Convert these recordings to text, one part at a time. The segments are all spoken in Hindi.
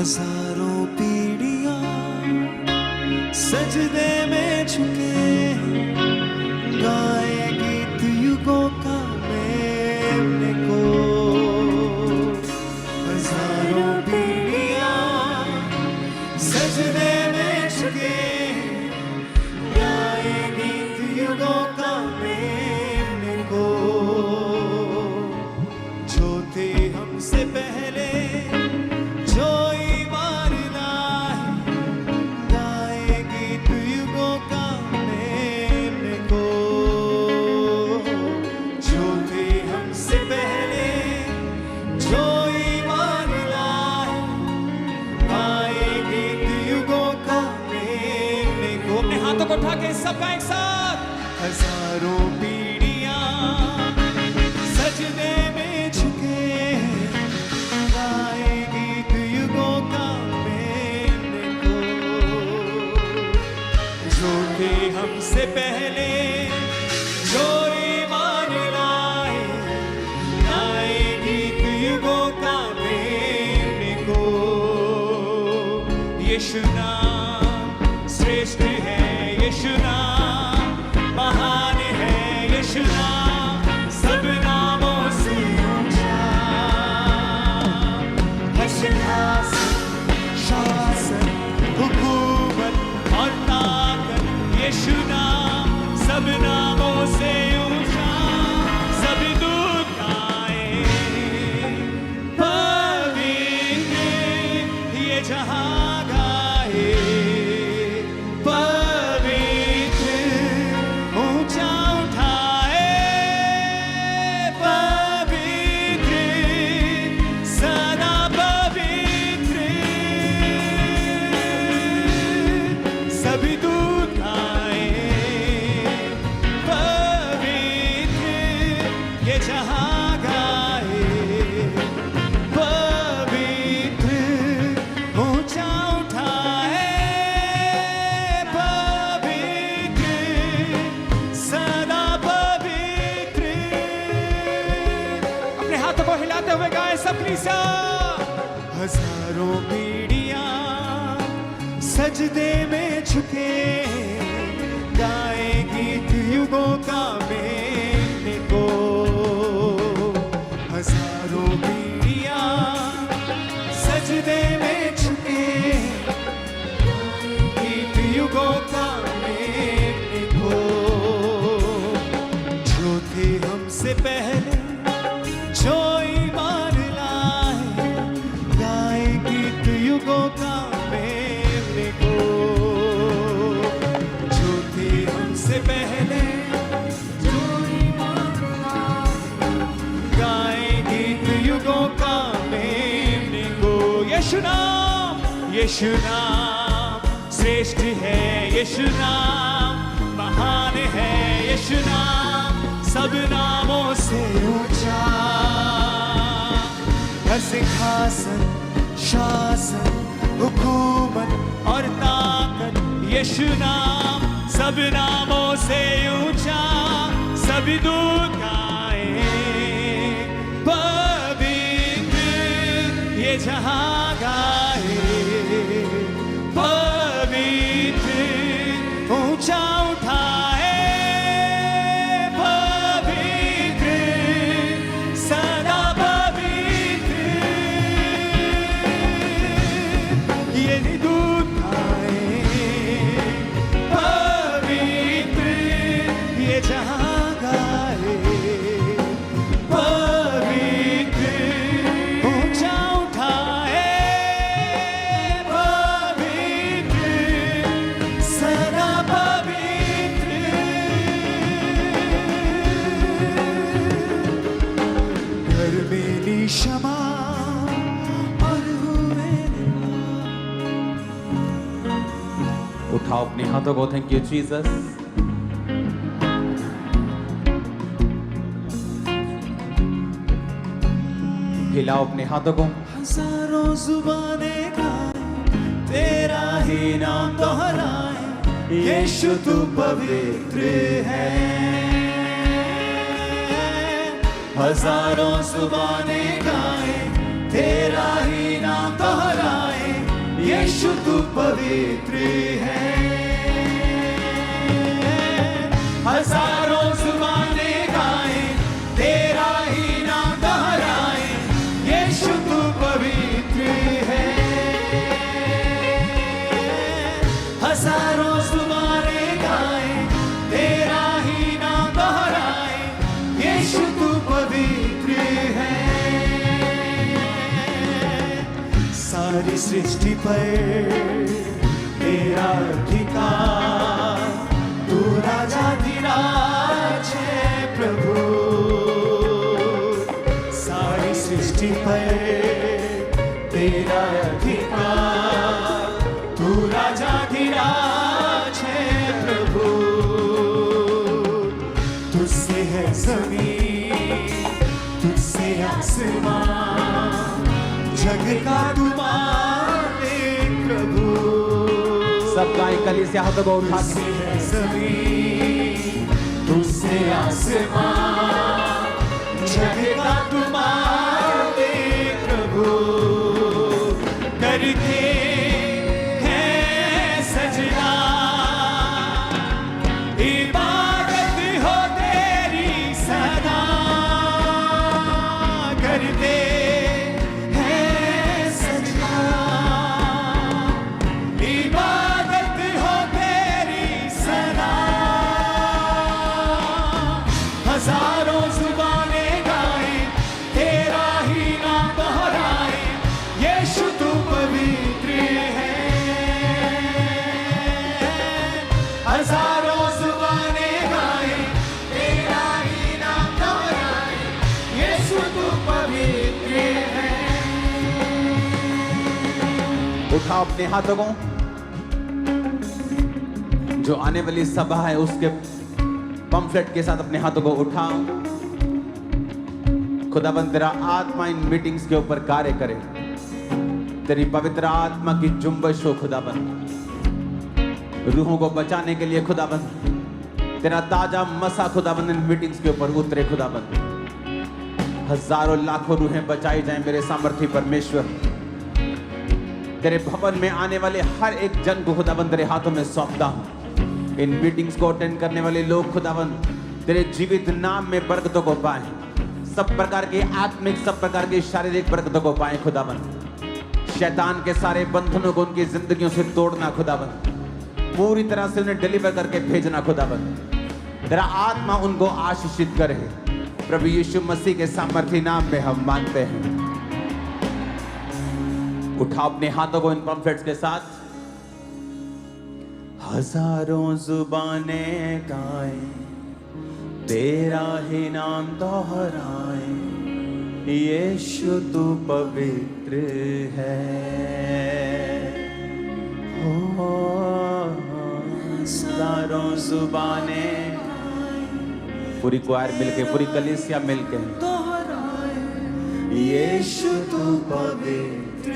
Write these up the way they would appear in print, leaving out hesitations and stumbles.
हजारों पीढ़ियां सजदे में झुके गाए गीत युगों का मेरे को। हजारों पीढ़ियां सजदे में झुके गाए गीत युगों का मेरे को। जो थे हमसे पहले जो ईमान लाए गाए गीत युगों का मेरे को। जो थे हमसे पहले जो ईमान लाए गाए गीत युगों का मेरे को। अपने हाथों को उठा के सबका एक साथ। हजारों पीढ़ियां सजदे में झुके गाए गीत युगों का मेरे को। जो थे हमसे पहले जो ईमान लाए गाए गीत युगों का मेरे को। यीशु नाम श्रेष्ठ है, यीशु नाम महान है, यीशु नाम सब नामों से ऊंचा। सिंहासन शासन हुकूमत और ताकत, यीशु नाम सब नामों से ऊंचा। सभी दूत गाए पवित्र, ये जहां गाए पवित्र, ऊंचा उठाए पवित्र, सदा पवित्र। सभी दूत गाए पवित्र, ये जहां गाए पवित्र, ऊंचा उठाए पवित्र, सदा पवित्र। अपने हाथों को हिलाते हुए गाए सब कलीसिया। हजारों पीढ़ियां सजदे में झुके गाए गीत युगों का मेरे को। हजारों पीढ़ियां सजदे में झुके गीत युगों का मेरे को। जो थे हमसे पहले जो ईमान लाए गाए गीत युगों का मेरे को। जो थे हमसे पहले जो ईमान लाए गाए गीत युगों का मेरे को। यीशु नाम श्रेष्ठ है, यीशु नाम महान है, यीशु नाम सब नामों से ऊंचा। हर सिंहासन शासन हुकूमत और ताकत, यीशु नाम सब नामों से ऊंचा। सभी दूत गाए पवित्र, ये जहां गाए पवित्र, ऊंचा उठाए पवित्र, सदा पवित्र। ये दूत गाए पवित्र, ये जहां गाए पवित्र, ऊंचा उठाए पवित्र, सदा पवित्र। घर मेरी क्षमा और हुए उठाओ अपने हाथों को। Thank you Jesus. हिलाओ अपने हाथों को। हजारों जुबानें गाए तेरा ही नाम दोहराए, यीशु तू पवित्र है। हजारों जुबानें गाए तेरा ही नाम दोहराए, पवित्र है। हजारों जुबानें गाएं, तेरा ही नाम दोहराएं, यीशु तू पवित्र है। हजारों जुबानें गाएं, तेरा ही नाम दोहराएं, यीशु तू पवित्र है। सारी सृष्टि पर तेरा अधिकार, तू राजाधिराज है प्रभु। सारी सृष्टि पर तेरा अधिकार, तू राजाधिराज है प्रभु। तुझसे है ज़मीन, तुझसे आसमान, जग का तू मालिक प्रभु। सब गाएं कलीसिया हाथों को उठा तुझसे के। है ज़मीन, तुझसे आसमान, जग का तू मालिक प्रभु। करते हैं सजदा, इबादत हो तेरी सदा। करते हैं सजदा, इबादत हो तेरी सदा। हजारों जुबानें गाएं, तेरा ही नाम दोहराएं, यीशु तू पवित्र है। हजारों जुबानें गाएं, तेरा ही नाम दोहराएं, यीशु तू पवित्र है। उठाओ अपने हाथों को। जो आने वाली सभा है उसके पंफलेट के साथ अपने हाथों को उठाओ। खुदाबंद तेरा आत्मा इन मीटिंग्स के ऊपर कार्य करे। तेरी पवित्र आत्मा की जुम्बश हो खुदाबंद, रूहों को बचाने के लिए खुदाबंद। तेरा ताजा मसा खुदाबंद इन मीटिंग्स के ऊपर उतरे खुदाबंद। हजारों लाखों रूहें बचाई जाएं मेरे सामर्थी परमेश्वर। तेरे भवन में आने वाले हर एक जन को खुदाबंद तेरे हाथों में सौंपता हूं। इन मीटिंग्स को अटेंड करने वाले लोग खुदाबंद तेरे जीवित नाम में बरकतों को पाएं। सब प्रकार के आत्मिक, सब प्रकार की शारीरिक बरकतों को पाएं खुदाबंद। शैतान के सारे बंधनों को उनकी जिंदगियों से तोड़ना खुदाबंद। पूरी तरह से उन्हें डिलीवर करके भेजना खुदाबंद। तेरा आत्मा उनको आशीषित करे। प्रभु यीशु मसीह के सामर्थी नाम में हम मांगते हैं। उठाओ अपने हाथों को इन पंफलेट्स के साथ। हजारों जुबानें गाएं, तेरा ही नाम दोहराएं, यीशु तू पवित्र है। हो हजारों जुबानें, पूरी क्वायर मिलके, पूरी कलीसिया मिलके, यीशु तू पवित्र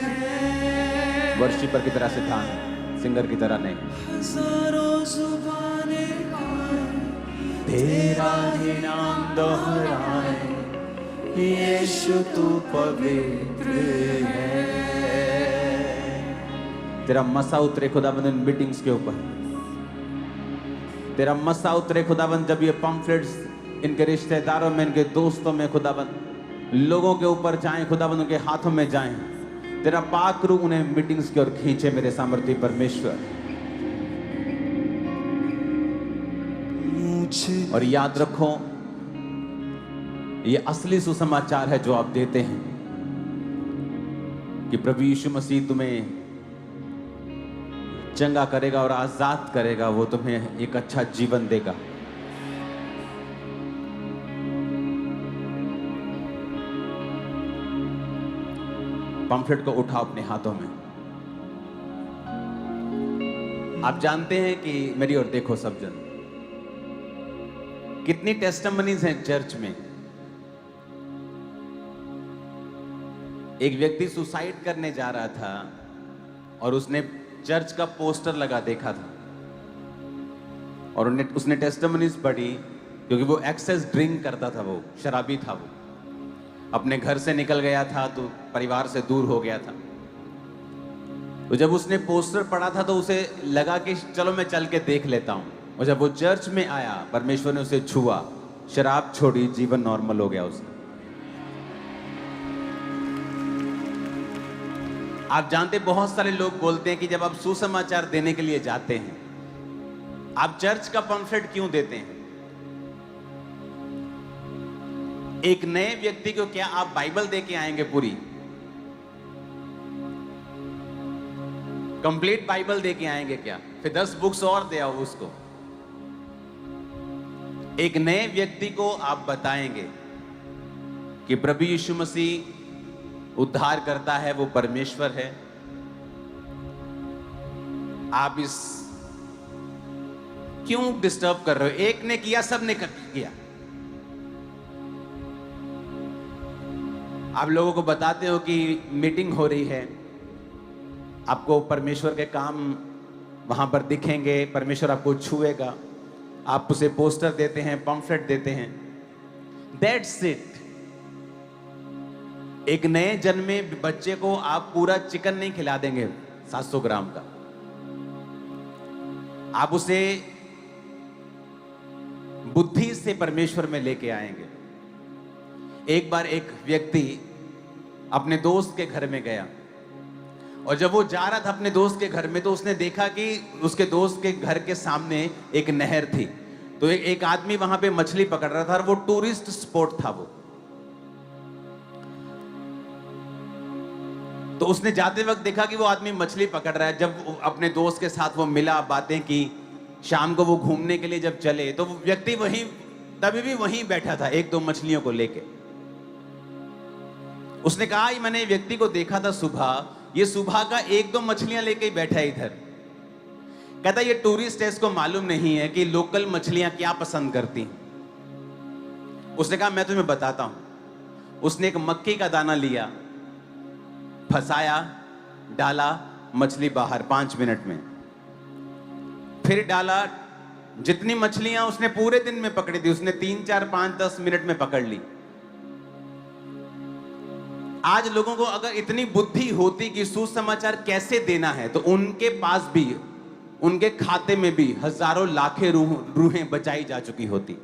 है। वर्शिपर की तरह से था, सिंगर की तरह नहीं। हजारों जुबानें गाएं, तेरा ही नाम दोहराएं, यीशु तू पवित्र है। तेरा मसा उतरे खुदाबंद इन मीटिंग्स के ऊपर। तेरा मसा उतरे खुदाबंद जब ये पंफलेट्स इनके रिश्तेदारों में, इनके दोस्तों में खुदाबंद लोगों के ऊपर जाएं खुदाबंद, उनके हाथों में जाएं। तेरा पाक रूह उन्हें मीटिंग्स की ओर खींचे मेरे सामर्थी परमेश्वर। और याद रखो, ये असली सुसमाचार है जो आप देते हैं कि प्रभु यीशु मसीह तुम्हें चंगा करेगा और आजाद करेगा। वो तुम्हें एक अच्छा जीवन देगा। पंफलेट को उठाओ अपने हाथों में। आप जानते हैं कि मेरी ओर देखो सब जन, कितनी टेस्टिमनीज हैं चर्च में। एक व्यक्ति सुसाइड करने जा रहा था और उसने चर्च का पोस्टर लगा देखा था और उसने टेस्टिमनीज पढ़ी, क्योंकि वो एक्सेस ड्रिंक करता था, वो शराबी था, वो अपने घर से निकल गया था तो परिवार से दूर हो गया था। तो जब उसने पोस्टर पढ़ा था तो उसे लगा कि चलो मैं चल के देख लेता हूं, और जब वो चर्च में आया, परमेश्वर ने उसे छुआ, शराब छोड़ी, जीवन नॉर्मल हो गया उसका। आप जानते, बहुत सारे लोग बोलते हैं कि जब आप सुसमाचार देने के लिए जाते हैं, आप चर्च का पंफलेट क्यों देते हैं? एक नए व्यक्ति को क्या आप बाइबल दे के आएंगे पूरी? कंप्लीट बाइबल दे के आएंगे क्या? फिर 10 बुक्स और दे आओ उसको। एक नए व्यक्ति को आप बताएंगे कि प्रभु यीशु मसीह उद्धार करता है, वो परमेश्वर है। आप इस क्यों डिस्टर्ब कर रहे हो? एक ने किया, सब ने किया। आप लोगों को बताते हो कि मीटिंग हो रही है, आपको परमेश्वर के काम वहां पर दिखेंगे, परमेश्वर आपको छुएगा, आप उसे पोस्टर देते हैं, पंफलेट देते हैं, दैट्स इट। एक नए जन्मे बच्चे को आप पूरा चिकन नहीं खिला देंगे 700 ग्राम का। आप उसे बुद्धि से परमेश्वर में लेके आएंगे। एक बार एक व्यक्ति अपने दोस्त के घर में गया, और जब वो जा रहा था अपने दोस्त के घर में, तो उसने देखा कि उसके दोस्त के घर के सामने एक नहर थी। तो एक आदमी वहां पे मछली पकड़ रहा था, और वो टूरिस्ट स्पॉट था वो। तो उसने जाते वक्त देखा कि वो आदमी मछली पकड़ रहा है। जब अपने दोस्त के साथ वो मिला, बातें की, शाम को वो घूमने के लिए जब चले, तो वो व्यक्ति वहीं, तभी भी वहीं बैठा था 1-2 मछलियों को लेके। उसने कहा, मैंने व्यक्ति को देखा था सुबह, ये सुबह का 1-2 मछलियां लेके ही बैठा है इधर। कहता ये टूरिस्ट है, इसको मालूम नहीं है कि लोकल मछलियां क्या पसंद करती हैं। उसने कहा मैं तुम्हें बताता हूं। उसने एक मक्की का दाना लिया, फंसाया, डाला, मछली बाहर 5 मिनट में। फिर डाला, जितनी मछलियां उसने पूरे दिन में पकड़ी थी, उसने 3, 4, 5, 10 मिनट में पकड़ ली। आज लोगों को अगर इतनी बुद्धि होती कि सुसमाचार कैसे देना है, तो उनके पास भी, उनके खाते में भी हजारों लाखें रूहें बचाई जा चुकी होती।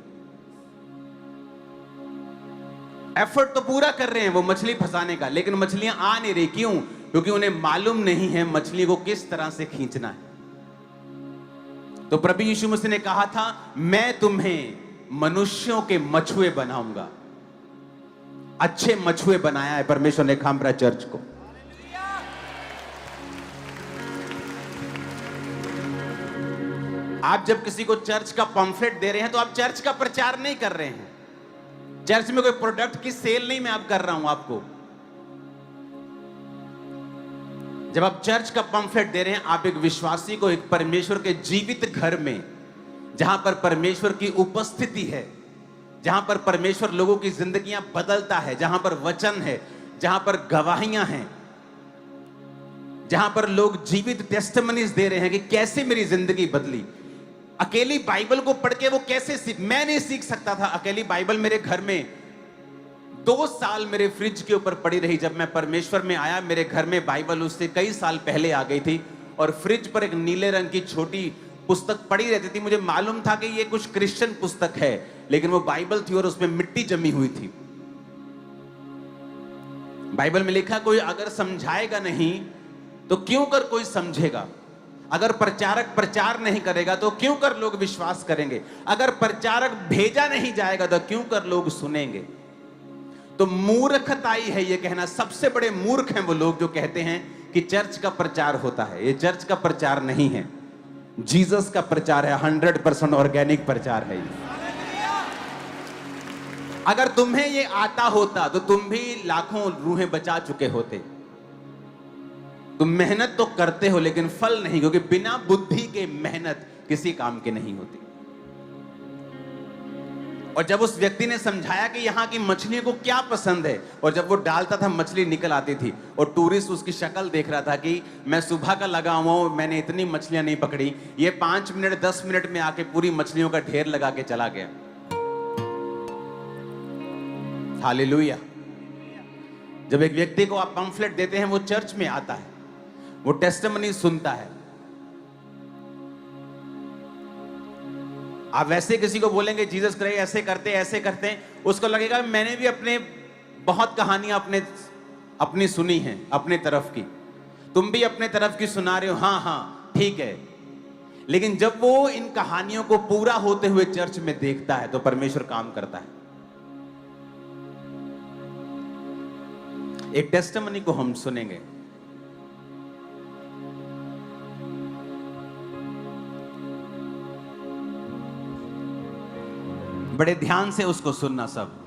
एफर्ट तो पूरा कर रहे हैं वो मछली फंसाने का, लेकिन मछलियां आ नहीं रही। क्यों? क्योंकि उन्हें मालूम नहीं है मछली को किस तरह से खींचना है। तो प्रभु यीशु मसीह ने कहा था, मैं तुम्हें मनुष्यों के मछुए बनाऊंगा। अच्छे मछुए बनाया है परमेश्वर ने खामरा चर्च को। आप जब किसी को चर्च का पंफलेट दे रहे हैं, तो आप चर्च का प्रचार नहीं कर रहे हैं। चर्च में कोई प्रोडक्ट की सेल नहीं मैं आप कर रहा हूं आपको। जब आप चर्च का पंफलेट दे रहे हैं, आप एक विश्वासी को एक परमेश्वर के जीवित घर में, जहां पर परमेश्वर की उपस्थिति है, जहां पर परमेश्वर लोगों की जिंदगियां बदलता है, जहां पर वचन है, जहां पर गवाहियां हैं, जहां पर लोग जीवित टेस्टिमनीज दे रहे हैं कि कैसे मेरी जिंदगी बदली। अकेली बाइबल को पढ़ के वो कैसे मैं नहीं सीख सकता था। अकेली बाइबल मेरे घर में 2 साल मेरे फ्रिज के ऊपर पड़ी रही। जब मैं परमेश्वर में आया, मेरे घर में बाइबल उससे कई साल पहले आ गई थी, और फ्रिज पर एक नीले रंग की छोटी पुस्तक पड़ी रहती थी। मुझे मालूम था कि ये कुछ क्रिश्चियन पुस्तक है, लेकिन वो बाइबल थी और उसमें मिट्टी जमी हुई थी। बाइबल में लिखा, कोई अगर समझाएगा नहीं तो क्यों कर कोई समझेगा। अगर प्रचारक प्रचार नहीं करेगा तो क्यों कर लोग विश्वास करेंगे। अगर प्रचारक भेजा नहीं जाएगा तो क्यों कर लोग सुनेंगे। तो मूर्खताई है ये कहना। सबसे बड़े मूर्ख हैं वो लोग जो कहते हैं कि चर्च का प्रचार होता है। ये चर्च का प्रचार नहीं है, जीसस का प्रचार है। 100% ऑर्गेनिक प्रचार है ये। अगर तुम्हें ये आता होता तो तुम भी लाखों रूहें बचा चुके होते। तुम मेहनत तो करते हो लेकिन फल नहीं, क्योंकि बिना बुद्धि के मेहनत किसी काम की नहीं होती। और जब उस व्यक्ति ने समझाया कि यहाँ की मछलियों को क्या पसंद है, और जब वो डालता था मछली निकल आती थी, और टूरिस्ट उसकी शक्ल देख रहा था कि मैं सुबह का लगा हुआ हूं, मैंने इतनी मछलियां नहीं पकड़ी, ये 5 मिनट 10 मिनट में आके पूरी मछलियों का ढेर लगा के चला गया। हालेलुया। जब एक व्यक्ति को आप पंफलेट देते हैं, वो चर्च में आता है, वो टेस्टिमनी सुनता है। आप वैसे किसी को बोलेंगे जीसस क्राइस्ट ऐसे करते हैं, उसको लगेगा मैंने भी अपने बहुत कहानियां अपनी सुनी हैं अपने तरफ की, तुम भी अपने तरफ की सुना रहे हो, हाँ हाँ ठीक है। लेकिन जब वो इन कहानियों को पूरा होते हुए चर्च में देखता है तो परमेश्वर काम करता है। एक टेस्टिमनी को हम सुनेंगे। बड़े ध्यान से उसको सुनना सब।